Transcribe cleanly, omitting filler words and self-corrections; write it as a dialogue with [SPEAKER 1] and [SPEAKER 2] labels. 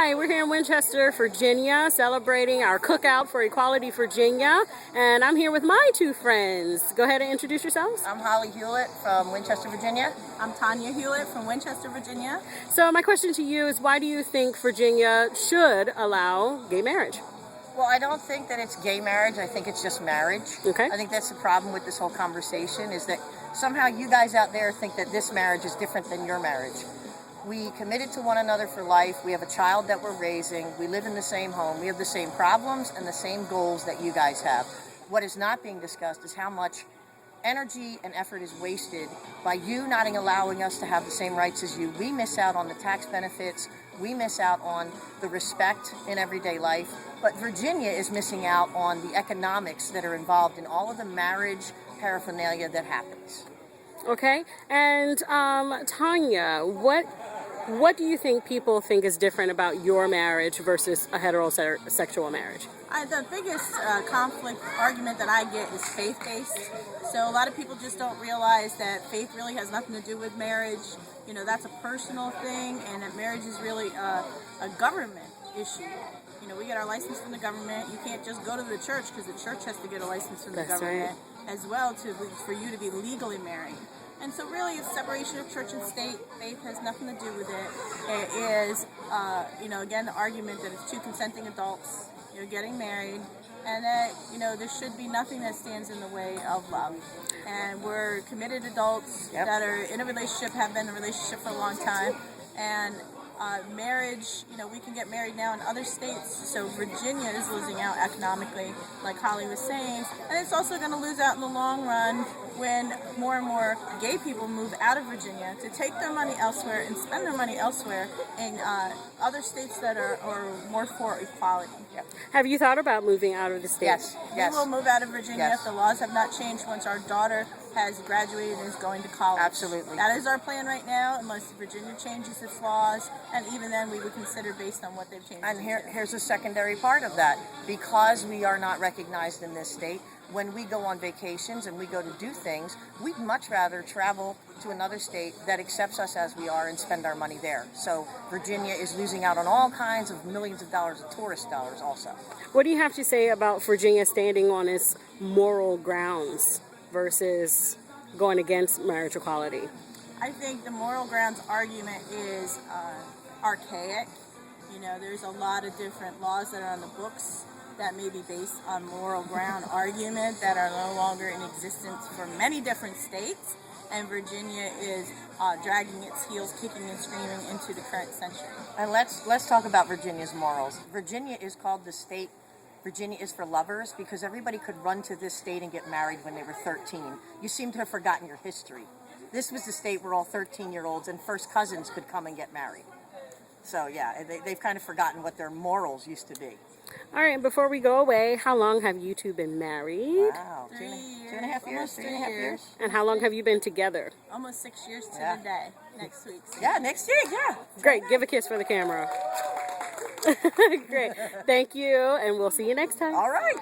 [SPEAKER 1] Hi, we're here in Winchester, Virginia, celebrating our Cookout for Equality Virginia, and I'm here with my two friends. Go ahead and introduce yourselves.
[SPEAKER 2] I'm Holly Hewlett from Winchester, Virginia.
[SPEAKER 3] I'm Tanya Hewlett from Winchester, Virginia.
[SPEAKER 1] So my question to you is, why do you think Virginia should allow gay marriage?
[SPEAKER 2] Well, I don't think that it's gay marriage. I think it's just marriage.
[SPEAKER 1] Okay.
[SPEAKER 2] I think that's the problem with this whole conversation, is that somehow you guys out there think that this marriage is different than your marriage. We committed to one another for life. We have a child that we're raising. We live in the same home. We have the same problems and the same goals that you guys have. What is not being discussed is how much energy and effort is wasted by you not allowing us to have the same rights as you. We miss out on the tax benefits. We miss out on the respect in everyday life. But Virginia is missing out on the economics that are involved in all of the marriage paraphernalia that happens.
[SPEAKER 1] Okay, and Tanya, what do you think people think is different about your marriage versus a heterosexual marriage?
[SPEAKER 3] The biggest conflict argument that I get is faith-based. So a lot of people just don't realize that faith really has nothing to do with marriage. You know, that's a personal thing, and that marriage is really a government issue. You know, we get our license from the government. You can't just go to the church because the church has to get a license from the government as well for you to be legally married. And so really it's separation of church and state. Faith has nothing to do with it. It is, again, the argument that it's two consenting adults, you're getting married, and that, there should be nothing that stands in the way of love. And we're committed adults that are in a relationship, have been in a relationship for a long time, and marriage, we can get married now in other states, so Virginia is losing out economically, like Holly was saying, and it's also going to lose out in the long run when more and more gay people move out of Virginia to take their money elsewhere and spend their money elsewhere in other states that are more for equality.
[SPEAKER 1] Have you thought about moving out of the state?
[SPEAKER 2] Yes.
[SPEAKER 3] We will move out of Virginia if the laws have not changed once our daughter has graduated and is going to college.
[SPEAKER 2] Absolutely.
[SPEAKER 3] That is our plan right now, unless Virginia changes its laws, and even then we would consider based on what they've changed.
[SPEAKER 2] And here's a secondary part of that. Because we are not recognized in this state, when we go on vacations and we go to do things, we'd much rather travel to another state that accepts us as we are and spend our money there. So Virginia is losing out on all kinds of millions of dollars of tourist dollars also.
[SPEAKER 1] What do you have to say about Virginia standing on its moral grounds versus going against marriage equality?
[SPEAKER 3] I think the moral grounds argument is archaic. There's a lot of different laws that are on the books that may be based on moral ground argument that are no longer in existence for many different states, and Virginia is dragging its heels, kicking and screaming into the current century.
[SPEAKER 2] And let's talk about Virginia's morals. Virginia is called the state. Virginia is for lovers because everybody could run to this state and get married when they were 13. You seem to have forgotten your history. This was the state where all 13-year-olds and first cousins could come and get married. So yeah, they've kind of forgotten what their morals used to be.
[SPEAKER 1] All right, before we go away, how long have you two been married?
[SPEAKER 2] Wow, 2.5 years, 3.5 years.
[SPEAKER 1] And how long have you been together?
[SPEAKER 3] Almost 6 years to the day. Next week.
[SPEAKER 2] Yeah, next year, yeah.
[SPEAKER 1] Great, give a kiss for the camera. Great, thank you, and we'll see you next time.
[SPEAKER 2] All right.